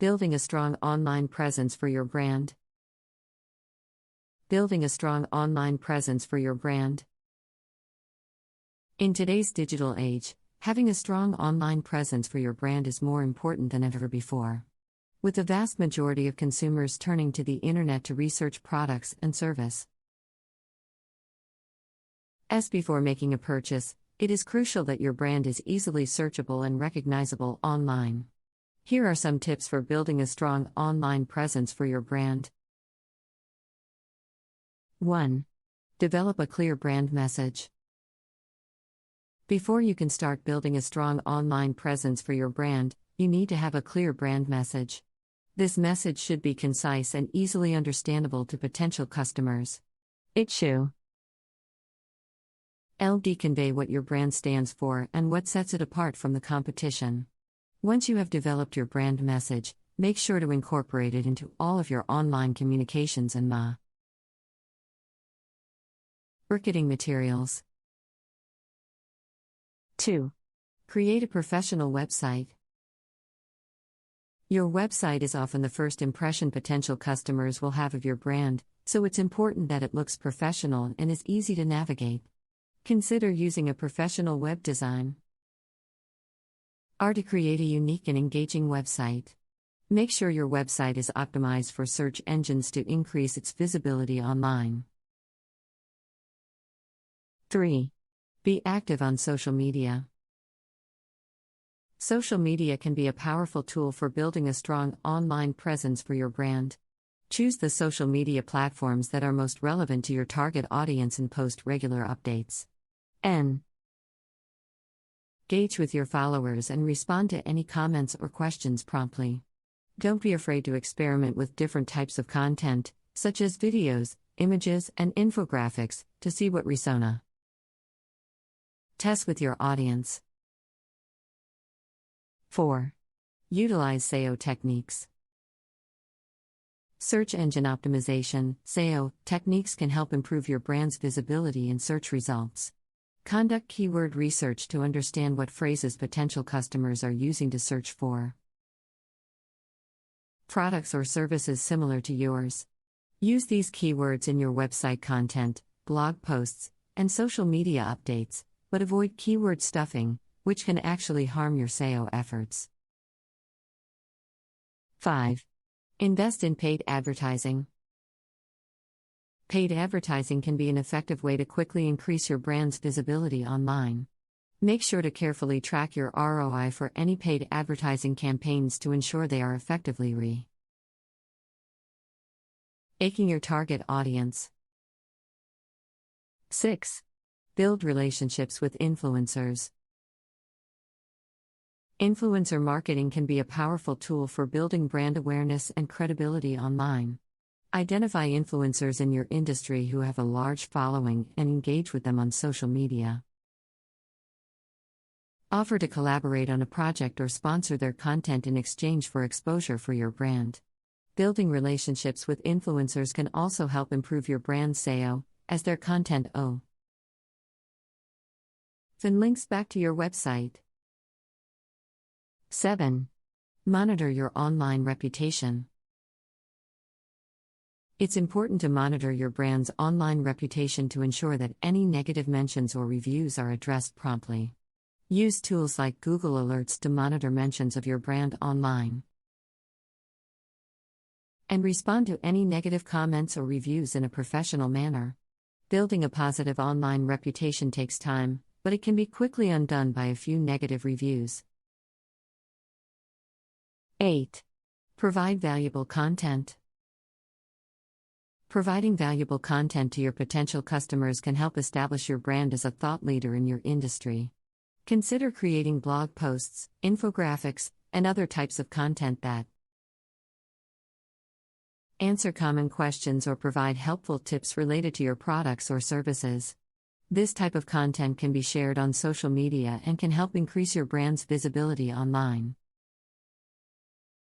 Building a strong online presence for your brand. Building a strong online presence for your brand. In today's digital age, having a strong online presence for your brand is more important than ever before. With the vast majority of consumers turning to the internet to research products and service. As before making a purchase, it is crucial that your brand is easily searchable and recognizable online. Here are some tips for building a strong online presence for your brand. 1. Develop a clear brand message. Before you can start building a strong online presence for your brand, you need to have a clear brand message. This message should be concise and easily understandable to potential customers. It should convey what your brand stands for and what sets it apart from the competition. Once you have developed your brand message, make sure to incorporate it into all of your online communications and marketing materials. 2. Create a professional website. Your website is often the first impression potential customers will have of your brand, so it's important that it looks professional and is easy to navigate. Consider using a professional web design. To create a unique and engaging website. Make sure your website is optimized for search engines to increase its visibility online. 3. Be active on social media. Social media can be a powerful tool for building a strong online presence for your brand. Choose the social media platforms that are most relevant to your target audience and post regular updates. Engage with your followers and respond to any comments or questions promptly. Don't be afraid to experiment with different types of content, such as videos, images, and infographics, to see what resonates. Test with your audience. 4. Utilize SEO techniques. Search engine optimization (SEO) techniques can help improve your brand's visibility in search results. Conduct keyword research to understand what phrases potential customers are using to search for products or services similar to yours. Use these keywords in your website content, blog posts, and social media updates, but avoid keyword stuffing, which can actually harm your SEO efforts. 5. Invest in paid advertising. Paid advertising can be an effective way to quickly increase your brand's visibility online. Make sure to carefully track your ROI for any paid advertising campaigns to ensure they are effectively reaching your target audience. 6. Build relationships with influencers. Influencer marketing can be a powerful tool for building brand awareness and credibility online. Identify influencers in your industry who have a large following and engage with them on social media. Offer to collaborate on a project or sponsor their content in exchange for exposure for your brand. Building relationships with influencers can also help improve your brand's SEO, as their content often links back to your website. 7. Monitor your online reputation. It's important to monitor your brand's online reputation to ensure that any negative mentions or reviews are addressed promptly. Use tools like Google Alerts to monitor mentions of your brand online. And respond to any negative comments or reviews in a professional manner. Building a positive online reputation takes time, but it can be quickly undone by a few negative reviews. 8. Provide valuable content. Providing valuable content to your potential customers can help establish your brand as a thought leader in your industry. Consider creating blog posts, infographics, and other types of content that answer common questions or provide helpful tips related to your products or services. This type of content can be shared on social media and can help increase your brand's visibility online.